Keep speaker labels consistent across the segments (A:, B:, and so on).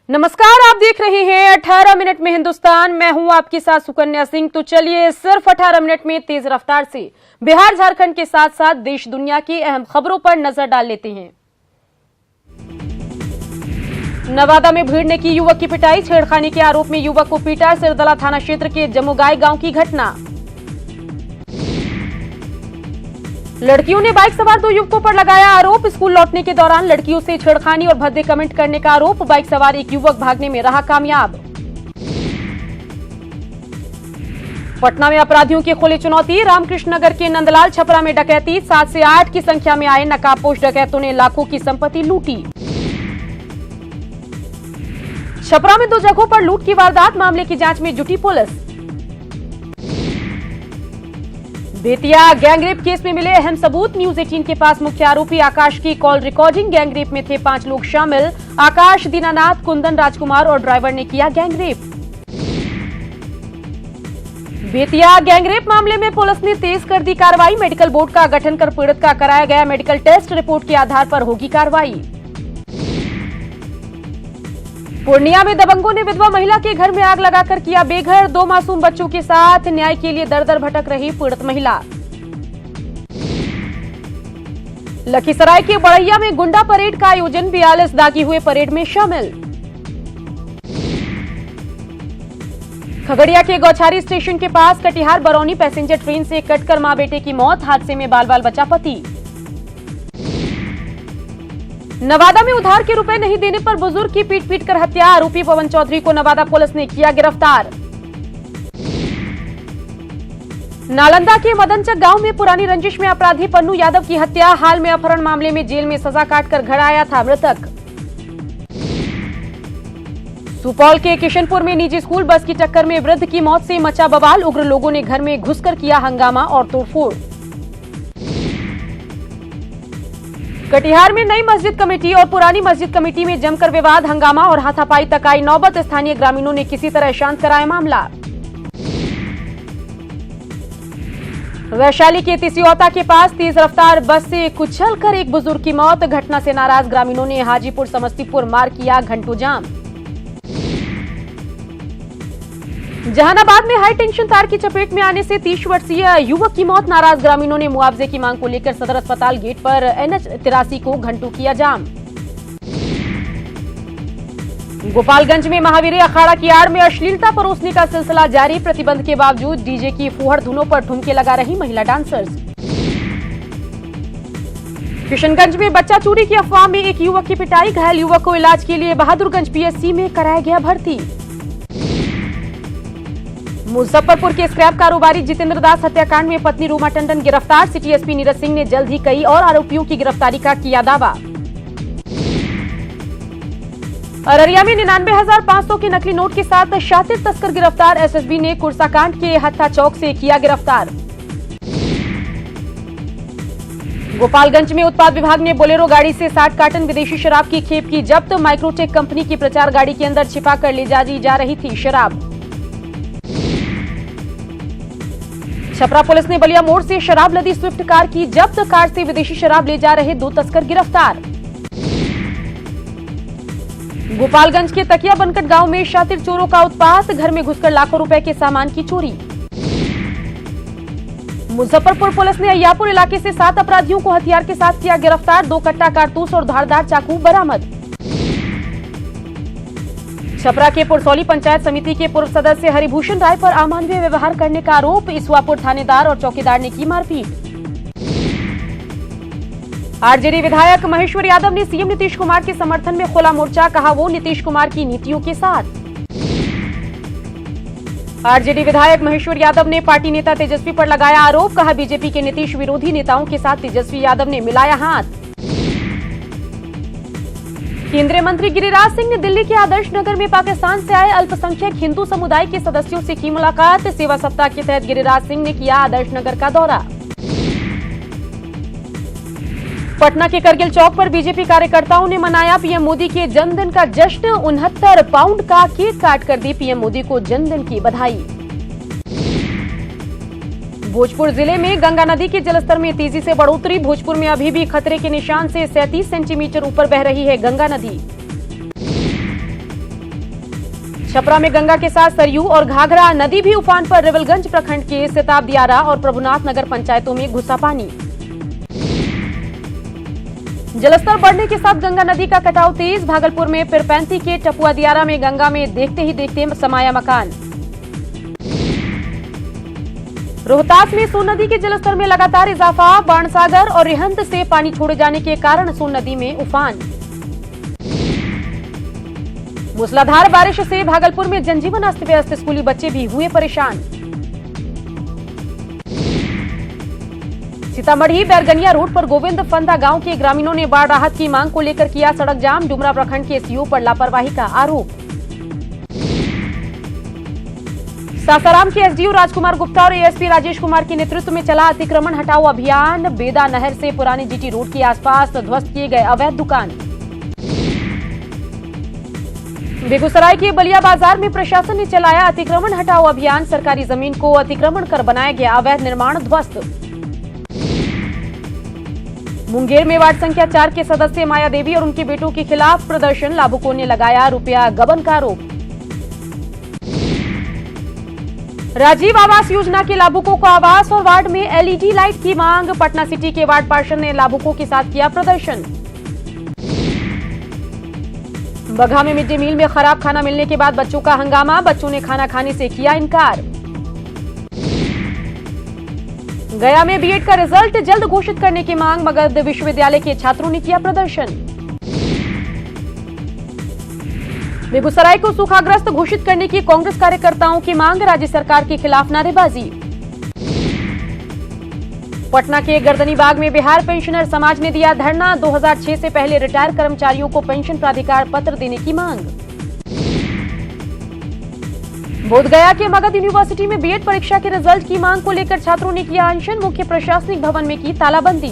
A: नमस्कार, आप देख रहे हैं 18 मिनट में हिंदुस्तान। मैं हूं आपके साथ सुकन्या सिंह। तो चलिए सिर्फ 18 मिनट में तेज रफ्तार से बिहार झारखंड के साथ साथ देश दुनिया की अहम खबरों पर नजर डाल लेते हैं। नवादा में भीड़ ने की युवक की पिटाई, छेड़खानी के आरोप में युवक को पीटा। सिरदला थाना क्षेत्र के जमुगाई गांव की घटना। लड़कियों ने बाइक सवार 2 युवकों पर लगाया आरोप, स्कूल लौटने के दौरान लड़कियों से छेड़खानी और भद्दे कमेंट करने का आरोप। बाइक सवार एक युवक भागने में रहा कामयाब। पटना में अपराधियों की खुली चुनौती, रामकृष्ण नगर के नंदलाल छपरा में डकैती। 7 से 8 की संख्या में आए नकाबपोश डकैतों ने लाखों की संपत्ति लूटी। छपरा में 2 जगहों पर लूट की वारदात, मामले की जांच में जुटी पुलिस। बेतिया गैंगरेप केस में मिले अहम सबूत, न्यूज 18 के पास मुख्य आरोपी आकाश की कॉल रिकॉर्डिंग। गैंगरेप में थे 5 लोग शामिल, आकाश, दीनानाथ, कुंदन, राजकुमार और ड्राइवर ने किया गैंगरेप। बेतिया गैंगरेप मामले में पुलिस ने तेज कर दी कार्रवाई, मेडिकल बोर्ड का गठन कर पीड़ित का कराया गया मेडिकल टेस्ट, रिपोर्ट के आधार पर होगी कार्रवाई। पूर्णिया में दबंगों ने विधवा महिला के घर में आग लगाकर किया बेघर, 2 मासूम बच्चों के साथ न्याय के लिए दर दर भटक रही पीड़ित महिला। लखीसराय के बड़ैया में गुंडा परेड का आयोजन, 42 दागी हुए परेड में शामिल। खगड़िया के गौछारी स्टेशन के पास कटिहार बरौनी पैसेंजर ट्रेन से कटकर मां बेटे की मौत, हादसे में बाल बाल बचा पति। नवादा में उधार के रुपए नहीं देने पर बुजुर्ग की पीट कर हत्या, आरोपी पवन चौधरी को नवादा पुलिस ने किया गिरफ्तार। नालंदा के मदनचक गांव में पुरानी रंजिश में अपराधी पन्नू यादव की हत्या, हाल में अपहरण मामले में जेल में सजा काटकर घर आया था मृतक। सुपौल के किशनपुर में निजी स्कूल बस की टक्कर में वृद्ध की मौत से मचा बवाल, उग्र लोगों ने घर में घुसकर किया हंगामा और तोड़फोड़। कटिहार में नई मस्जिद कमेटी और पुरानी मस्जिद कमेटी में जमकर विवाद, हंगामा और हाथापाई तक आई नौबत, स्थानीय ग्रामीणों ने किसी तरह शांत कराया मामला। वैशाली के तिसियौता के पास तेज रफ्तार बस से कुचलकर एक बुजुर्ग की मौत, घटना से नाराज ग्रामीणों ने हाजीपुर समस्तीपुर मार्ग किया घंटों जाम। जहानाबाद में हाई टेंशन तार की चपेट में आने से 30 वर्षीय युवक की मौत, नाराज ग्रामीणों ने मुआवजे की मांग को लेकर सदर अस्पताल गेट पर NH 83 को घंटों किया जाम। गोपालगंज में महावीर अखाड़ा की आड़ में अश्लीलता परोसने का सिलसिला जारी, प्रतिबंध के बावजूद डीजे की फुहड़ धुनों पर ठुमके लगा रही महिला डांसर्स। किशनगंज में बच्चा चोरी की अफवाह में एक युवक की पिटाई, घायल युवक को इलाज के लिए बहादुरगंज PSC में कराया गया भर्ती। मुजफ्फरपुर के स्क्रैप कारोबारी जितेंद्र दास हत्याकांड में पत्नी रूमा टंडन गिरफ्तार, सिटी एसपी नीरज सिंह ने जल्द ही कई और आरोपियों की गिरफ्तारी का किया दावा। अररिया में 99,500 के नकली नोट के साथ शातिर तस्कर गिरफ्तार, SSB ने कुर्साकांड के हत्था चौक से किया गिरफ्तार। गोपालगंज में उत्पाद विभाग ने बोलेरो गाड़ी से 60 कार्टन विदेशी शराब की खेप की जब्त, माइक्रोटेक कंपनी की प्रचार गाड़ी के अंदर छिपाकर ले जाई जा रही थी शराब। छपरा पुलिस ने बलिया मोड़ से शराब लदी स्विफ्ट कार की जब्त, कार से विदेशी शराब ले जा रहे 2 तस्कर गिरफ्तार। गोपालगंज के तकिया बनकट गांव में शातिर चोरों का उत्पात, घर में घुसकर लाखों रुपए के सामान की चोरी। मुजफ्फरपुर पुलिस ने अय्यापुर इलाके से 7 अपराधियों को हथियार के साथ किया गिरफ्तार, 2 कट्टा कारतूस और धारदार चाकू बरामद। छपरा के पुरसौली पंचायत समिति के पूर्व सदस्य हरिभूषण राय पर अमानवीय व्यवहार करने का आरोप, इसवापुर थानेदार और चौकीदार ने की मारपीट। आरजेडी विधायक महेश्वर यादव ने सीएम नीतीश कुमार के समर्थन में खोला मोर्चा, कहा वो नीतीश कुमार की नीतियों के साथ। आरजेडी विधायक महेश्वर यादव ने पार्टी नेता तेजस्वी पर लगाया आरोप, कहा बीजेपी के नीतीश विरोधी नेताओं के साथ तेजस्वी यादव ने मिलाया हाथ। केंद्रीय मंत्री गिरिराज सिंह ने दिल्ली के आदर्श नगर में पाकिस्तान से आए अल्पसंख्यक हिंदू समुदाय के सदस्यों से की मुलाकात, सेवा सप्ताह के तहत गिरिराज सिंह ने किया आदर्श नगर का दौरा। पटना के करगिल चौक पर बीजेपी कार्यकर्ताओं ने मनाया पीएम मोदी के जन्मदिन का जश्न, 69 पाउंड का केक काट कर दी पीएम मोदी को जन्मदिन की बधाई। भोजपुर जिले में गंगा नदी के जलस्तर में तेजी से बढ़ोतरी, भोजपुर में अभी भी खतरे के निशान से 37 सेंटीमीटर ऊपर बह रही है गंगा नदी। छपरा में गंगा के साथ सरयू और घाघरा नदी भी उफान पर। रिवलगंज प्रखंड के सिताब दियारा और प्रभुनाथ नगर पंचायतों में घुसा पानी। जलस्तर बढ़ने के साथ गंगा नदी का कटाव तेज। भागलपुर में पिरपैंती के टपुआ दियारा में गंगा में देखते ही देखते समाया मकान। रोहतास में सोन नदी के जलस्तर में लगातार इजाफा। बाणसागर और रिहंद से पानी छोड़े जाने के कारण सोन नदी में उफान। मूसलाधार बारिश से भागलपुर में जनजीवन अस्त व्यस्त। स्कूली बच्चे भी हुए परेशान। सीतामढ़ी बैरगनिया रोड पर गोविंद फंदा गांव के ग्रामीणों ने बाढ़ राहत की मांग को लेकर किया सड़क जाम। डुमरा प्रखंड के एसडीओ पर लापरवाही का आरोप। सासाराम के एसडीओ राजकुमार गुप्ता और एएसपी राजेश कुमार के नेतृत्व में चला अतिक्रमण हटाओ अभियान। बेदा नहर से पुरानी जीटी रोड के आसपास ध्वस्त किए गए अवैध दुकान। बेगूसराय के बलिया बाजार में प्रशासन ने चलाया अतिक्रमण हटाओ अभियान। सरकारी जमीन को अतिक्रमण कर बनाया गया अवैध निर्माण ध्वस्त। मुंगेर में वार्ड संख्या 4 के सदस्य माया देवी और उनके बेटों के खिलाफ प्रदर्शन। लाभुकों ने लगाया रुपया गबन का आरोप। राजीव आवास योजना के लाभुकों को आवास और वार्ड में एलईडी लाइट की मांग। पटना सिटी के वार्ड पार्षद ने लाभुकों के साथ किया प्रदर्शन। बगहा में मिड डे मील में खराब खाना मिलने के बाद बच्चों का हंगामा। बच्चों ने खाना खाने से किया इनकार। गया में बीएड का रिजल्ट जल्द घोषित करने की मांग। मगध विश्वविद्यालय के छात्रों ने किया प्रदर्शन। बेगूसराय को सूखाग्रस्त घोषित करने की कांग्रेस कार्यकर्ताओं की मांग। राज्य सरकार के खिलाफ नारेबाजी। पटना के गर्दनी बाग में बिहार पेंशनर समाज ने दिया धरना। 2006 से पहले रिटायर कर्मचारियों को पेंशन प्राधिकार पत्र देने की मांग। बोधगया के मगध यूनिवर्सिटी में बीएड परीक्षा के रिजल्ट की मांग को लेकर छात्रों ने किया अनशन। मुख्य प्रशासनिक भवन में की तालाबंदी।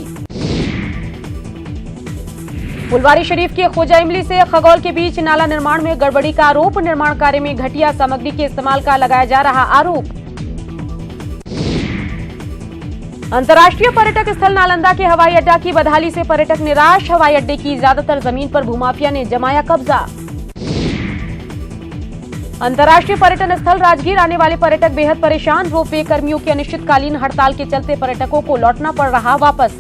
A: फुलवारी शरीफ के खोजा इमली से खगौल के बीच नाला निर्माण में गड़बड़ी का आरोप। निर्माण कार्य में घटिया सामग्री के इस्तेमाल का लगाया जा रहा आरोप। अंतर्राष्ट्रीय पर्यटक स्थल नालंदा के हवाई अड्डा की बदहाली से पर्यटक निराश। हवाई अड्डे की ज्यादातर जमीन पर भूमाफिया ने जमाया कब्जा। अंतर्राष्ट्रीय पर्यटन स्थल राजगीर आने वाले पर्यटक बेहद परेशान। रोपवे कर्मियों की अनिश्चितकालीन हड़ताल के चलते पर्यटकों को लौटना पड़ रहा वापस।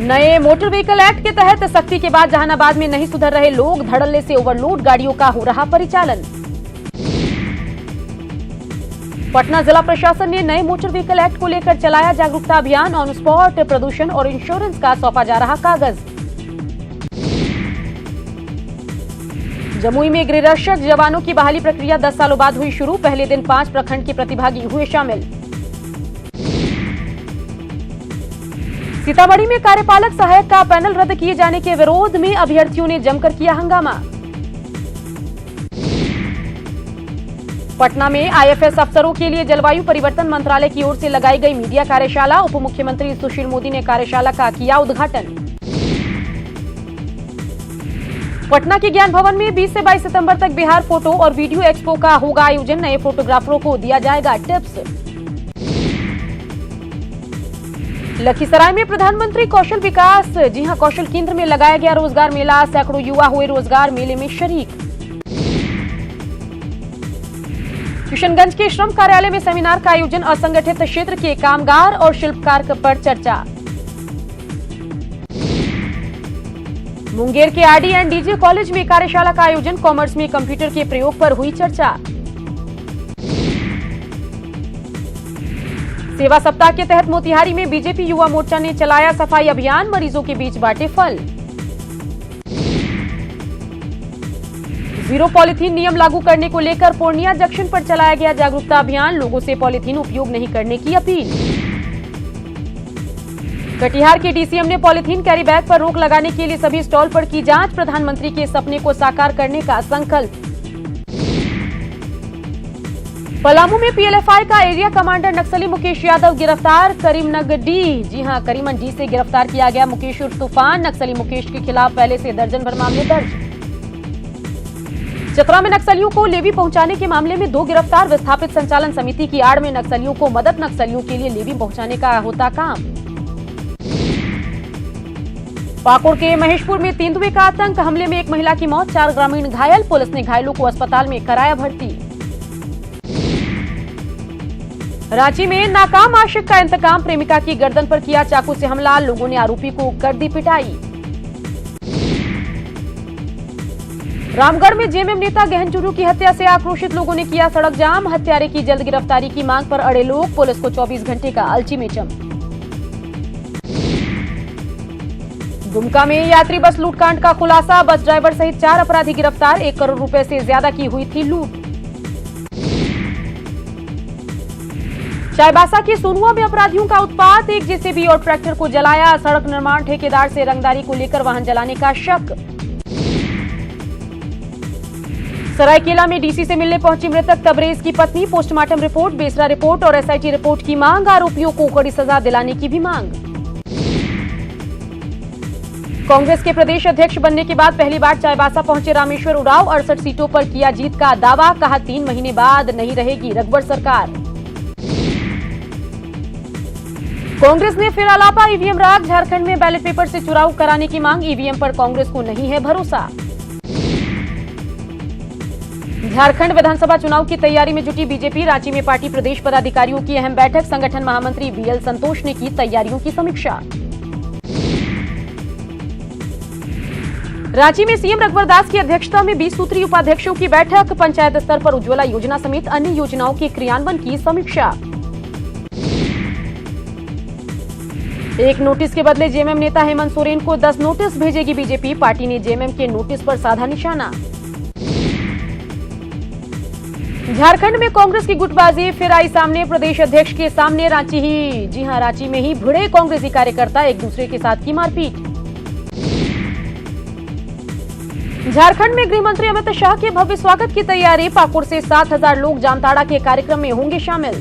A: नए मोटर व्हीकल एक्ट के तहत सख्ती के बाद जहानाबाद में नहीं सुधर रहे लोग। धड़ल्ले से ओवरलोड गाड़ियों का हो रहा परिचालन। पटना जिला प्रशासन ने नए मोटर व्हीकल एक्ट को लेकर चलाया जागरूकता अभियान। ऑन स्पॉट प्रदूषण और इंश्योरेंस का सौंपा जा रहा कागज। जमुई में गृहरक्षक जवानों की बहाली प्रक्रिया 10 सालों बाद हुई शुरू। पहले दिन 5 प्रखंड के प्रतिभागी हुए शामिल। सीतामढ़ी में कार्यपालक सहायक का पैनल रद्द किए जाने के विरोध में अभ्यर्थियों ने जमकर किया हंगामा। पटना में आईएफएस अफसरों के लिए जलवायु परिवर्तन मंत्रालय की ओर से लगाई गई मीडिया कार्यशाला। उप मुख्यमंत्री सुशील मोदी ने कार्यशाला का किया उद्घाटन। पटना के ज्ञान भवन में 20 से 22 सितंबर तक बिहार फोटो और वीडियो एक्सपो का होगा आयोजन। नए फोटोग्राफरों को दिया जाएगा टिप्स। लखीसराय में प्रधानमंत्री कौशल विकास कौशल केंद्र में लगाया गया रोजगार मेला। सैकड़ों युवा हुए रोजगार मेले में शरीक। किशनगंज के श्रम कार्यालय में सेमिनार का आयोजन। असंगठित क्षेत्र के कामगार और शिल्पकार पर चर्चा। मुंगेर के आरडी एंड डीजे कॉलेज में कार्यशाला का आयोजन। कॉमर्स में कंप्यूटर के प्रयोग पर हुई चर्चा। सेवा सप्ताह के तहत मोतिहारी में बीजेपी युवा मोर्चा ने चलाया सफाई अभियान। मरीजों के बीच बांटे फल। जीरो पॉलीथीन नियम लागू करने को लेकर पूर्णिया जंक्शन पर चलाया गया जागरूकता अभियान। लोगों से पॉलीथीन उपयोग नहीं करने की अपील। कटिहार के डीसीएम ने पॉलीथीन कैरी बैग पर रोक लगाने के लिए सभी स्टॉल पर की जांच। प्रधानमंत्री के सपने को साकार करने का संकल्प। पलामू में पीएलएफआई का एरिया कमांडर नक्सली मुकेश यादव गिरफ्तार। करीमनडी से गिरफ्तार किया गया मुकेश उर्फ तूफान। नक्सली मुकेश के खिलाफ पहले से दर्जन भर मामले दर्ज। चतरा में नक्सलियों को लेवी पहुंचाने के मामले में 2 गिरफ्तार। विस्थापित संचालन समिति की आड़ में नक्सलियों को मदद। नक्सलियों के लिए लेवी पहुंचाने का होता काम। पाकुड़ के महेशपुर में तेंदुए का आतंक, हमले में एक महिला की मौत, 4 ग्रामीण घायल, पुलिस ने घायलों को अस्पताल में कराया भर्ती। रांची में नाकाम आशिक का इंतकाम, प्रेमिका की गर्दन पर किया चाकू से हमला, लोगों ने आरोपी को कर दी पिटाई। रामगढ़ में जेएमएम नेता गहन टुडू की हत्या से आक्रोशित लोगों ने किया सड़क जाम, हत्यारे की जल्द गिरफ्तारी की मांग पर अड़े लोग, पुलिस को 24 घंटे का अल्टीमेटम। दुमका में यात्री बस लूटकांड का खुलासा, बस ड्राइवर सहित 4 अपराधी गिरफ्तार, 1 करोड़ रुपए से ज्यादा की हुई थी लूट। चाईबासा के सोनुआ में अपराधियों का उत्पात, एक जेसीबी और ट्रैक्टर को जलाया, सड़क निर्माण ठेकेदार से रंगदारी को लेकर वाहन जलाने का शक। सरायकेला में डीसी से मिलने पहुंची मृतक तबरेज की पत्नी, पोस्टमार्टम रिपोर्ट, बेसरा रिपोर्ट और एसआईटी रिपोर्ट की मांग, आरोपियों को कड़ी सजा दिलाने की भी मांग। कांग्रेस के प्रदेश अध्यक्ष बनने के बाद पहली बार चाईबासा पहुंचे रामेश्वर उरांव, 68 सीटों पर किया जीत का दावा, कहा 3 महीने बाद नहीं रहेगी रघुवर सरकार। कांग्रेस ने फिर अलापा ईवीएम राग, झारखंड में बैलेट पेपर से चुनाव कराने की मांग, ईवीएम पर कांग्रेस को नहीं है भरोसा। झारखंड विधानसभा चुनाव की तैयारी में जुटी बीजेपी, रांची में पार्टी प्रदेश पदाधिकारियों की अहम बैठक, संगठन महामंत्री बीएल संतोष ने की तैयारियों की समीक्षा। रांची में सीएम रघुवर दास की अध्यक्षता में 20 सूत्रीय उपाध्यक्षों की बैठक, पंचायत स्तर पर उज्ज्वला योजना समेत अन्य योजनाओं के क्रियान्वयन की समीक्षा। एक नोटिस के बदले जेएमएम नेता हेमंत सोरेन को 10 नोटिस भेजेगी बीजेपी, पार्टी ने जेएमएम के नोटिस पर साधा निशाना। झारखंड में कांग्रेस की गुटबाजी फिर आई सामने, प्रदेश अध्यक्ष के सामने रांची में ही भिड़े कांग्रेसी कार्यकर्ता, एक दूसरे के साथ की मारपीट। झारखंड में गृह मंत्री अमित शाह के भव्य स्वागत की तैयारी, पाकुड़ से 7,000 लोग जामताड़ा के कार्यक्रम में होंगे शामिल।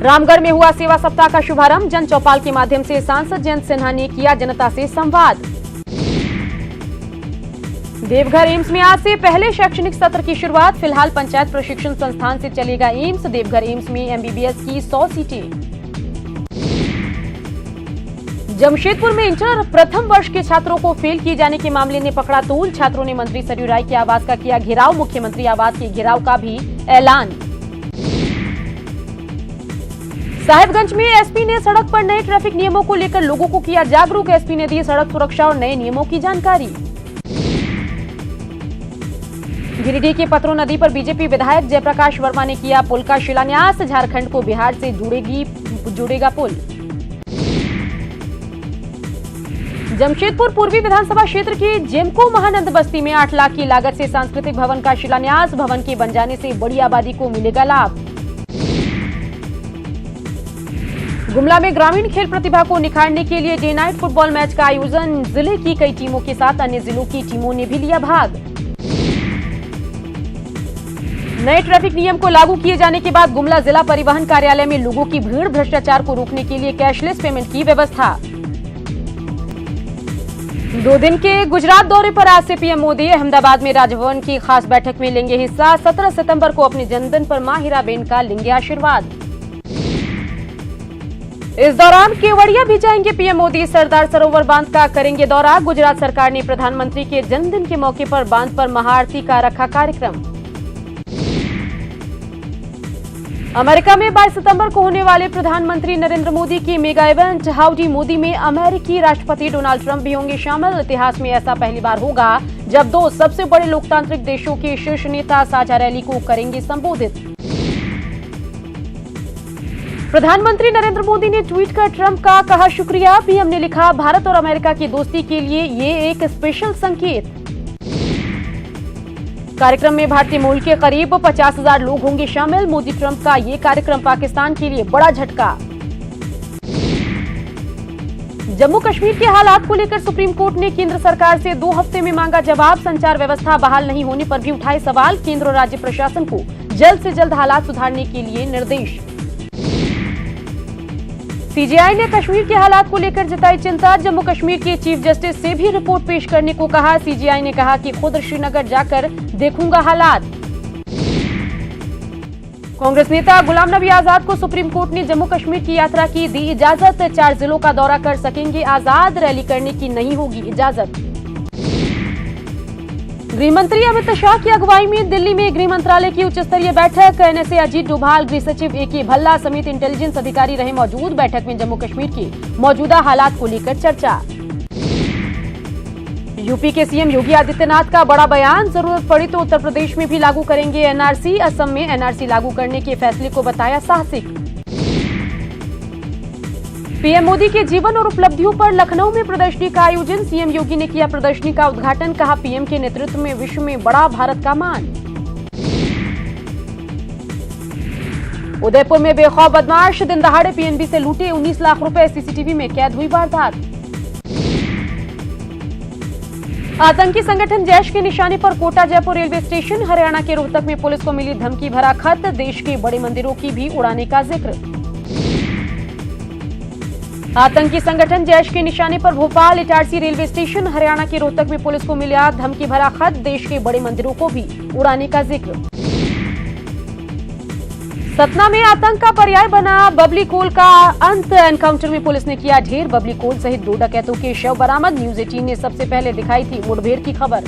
A: रामगढ़ में हुआ सेवा सप्ताह का शुभारंभ, जन चौपाल के माध्यम से सांसद जयंत सिन्हा ने किया जनता से संवाद। देवघर एम्स में आज से पहले शैक्षणिक सत्र की शुरुआत, फिलहाल पंचायत प्रशिक्षण संस्थान से चलेगा एम्स, देवघर एम्स में एमबीबीएस की 100 सीटें। जमशेदपुर में इंटर प्रथम वर्ष के छात्रों को फेल किए जाने के मामले ने पकड़ा तूल, छात्रों ने मंत्री सरयू राय के आवास का किया घेराव, मुख्यमंत्री आवास के घेराव का भी ऐलान। साहिबगंज में एसपी ने सड़क पर नए ट्रैफिक नियमों को लेकर लोगों को किया जागरूक, एसपी ने दी सड़क सुरक्षा और नए नियमों की जानकारी। गिरिडीह के पतरो नदी पर बीजेपी विधायक जयप्रकाश वर्मा ने किया पुल का शिलान्यास, झारखंड को बिहार से जुड़ेगा पुल। जमशेदपुर पूर्वी विधानसभा क्षेत्र के जेमको महानंद बस्ती में 8 लाख की लागत से सांस्कृतिक भवन का शिलान्यास, भवन के बन जाने से बड़ी आबादी को मिलेगा लाभ। गुमला में ग्रामीण खेल प्रतिभा को निखारने के लिए डे नाइट फुटबॉल मैच का आयोजन, जिले की कई टीमों के साथ अन्य जिलों की टीमों ने भी लिया भाग। नए ट्रैफिक नियम को लागू किए जाने के बाद गुमला जिला परिवहन कार्यालय में लोगों की भीड़, भ्रष्टाचार को रोकने के लिए कैशलेस पेमेंट की व्यवस्था। 2 दिन के गुजरात दौरे पर आज से पीएम मोदी अहमदाबाद में राजभवन की खास बैठक में लेंगे हिस्सा, 17 सितंबर को अपने जन्मदिन पर मां हीराबेन का लेंगे आशीर्वाद। इस दौरान केवड़िया भी जाएंगे पीएम मोदी, सरदार सरोवर बांध का करेंगे दौरा, गुजरात सरकार ने प्रधानमंत्री के जन्मदिन के मौके पर बांध पर महाआरती का रखा कार्यक्रम। अमेरिका में 22 सितंबर को होने वाले प्रधानमंत्री नरेंद्र मोदी की मेगा इवेंट हाउडी मोदी में अमेरिकी राष्ट्रपति डोनाल्ड ट्रंप भी होंगे शामिल, इतिहास में ऐसा पहली बार होगा जब 2 सबसे बड़े लोकतांत्रिक देशों के शीर्ष नेता साझा रैली को करेंगे संबोधित। प्रधानमंत्री नरेंद्र मोदी ने ट्वीट कर ट्रंप का कहा शुक्रिया, पीएम ने लिखा भारत और अमेरिका की दोस्ती के लिए ये एक स्पेशल संकेत। कार्यक्रम में भारतीय मूल के करीब 50,000 लोग होंगे शामिल, मोदी ट्रंप का ये कार्यक्रम पाकिस्तान के लिए बड़ा झटका। जम्मू कश्मीर के हालात को लेकर सुप्रीम कोर्ट ने केंद्र सरकार से 2 हफ्ते में मांगा जवाब, संचार व्यवस्था बहाल नहीं होने पर भी उठाए सवाल, केंद्र और राज्य प्रशासन को जल्द से जल्द हालात सुधारने के लिए निर्देश। सीजेआई ने कश्मीर के हालात को लेकर जताई चिंता, जम्मू कश्मीर के चीफ जस्टिस से भी रिपोर्ट पेश करने को कहा, सीजेआई ने कहा कि खुद श्रीनगर जाकर देखूंगा हालात। कांग्रेस नेता गुलाम नबी आजाद को सुप्रीम कोर्ट ने जम्मू कश्मीर की यात्रा की दी इजाजत। 4 जिलों का दौरा कर सकेंगे आजाद, रैली करने की नहीं होगी इजाजत। गृह मंत्री अमित शाह की अगुवाई में दिल्ली में गृह मंत्रालय की उच्च स्तरीय बैठक। एनएसए अजीत डोभाल, गृह सचिव AK भल्ला समेत इंटेलिजेंस अधिकारी रहे मौजूद। बैठक में जम्मू कश्मीर की मौजूदा हालात को लेकर चर्चा। यूपी के सीएम योगी आदित्यनाथ का बड़ा बयान, जरूरत पड़ी तो उत्तर प्रदेश में भी लागू करेंगे एनआरसी। असम में एनआरसी लागू करने के फैसले को बताया साहसिक। पीएम मोदी के जीवन और उपलब्धियों पर लखनऊ में प्रदर्शनी का आयोजन। सीएम योगी ने किया प्रदर्शनी का उद्घाटन, कहा पीएम के नेतृत्व में विश्व में बड़ा भारत का मान। उदयपुर में बेखौफ बदमाश दिन दहाड़े पीएनबी से लूटे 19 लाख रुपए, सीसीटीवी में कैद हुई वारदात। आतंकी संगठन जैश के निशाने पर कोटा जयपुर रेलवे स्टेशन। हरियाणा के रोहतक में पुलिस को मिली धमकी भरा खत, देश के बड़े मंदिरों की भी उड़ाने का जिक्र। आतंकी संगठन जैश के निशाने पर भोपाल इटारसी रेलवे स्टेशन। हरियाणा के रोहतक में पुलिस को मिला धमकी भरा खत, देश के बड़े मंदिरों को भी उड़ाने का जिक्र। सतना में आतंक का पर्याय बना बबली कोल का अंत, एनकाउंटर में पुलिस ने किया ढेर। बबली कोल सहित 2 डकैतों के शव बरामद। न्यूज 18 ने सबसे पहले दिखाई थी मुठभेड़ की खबर।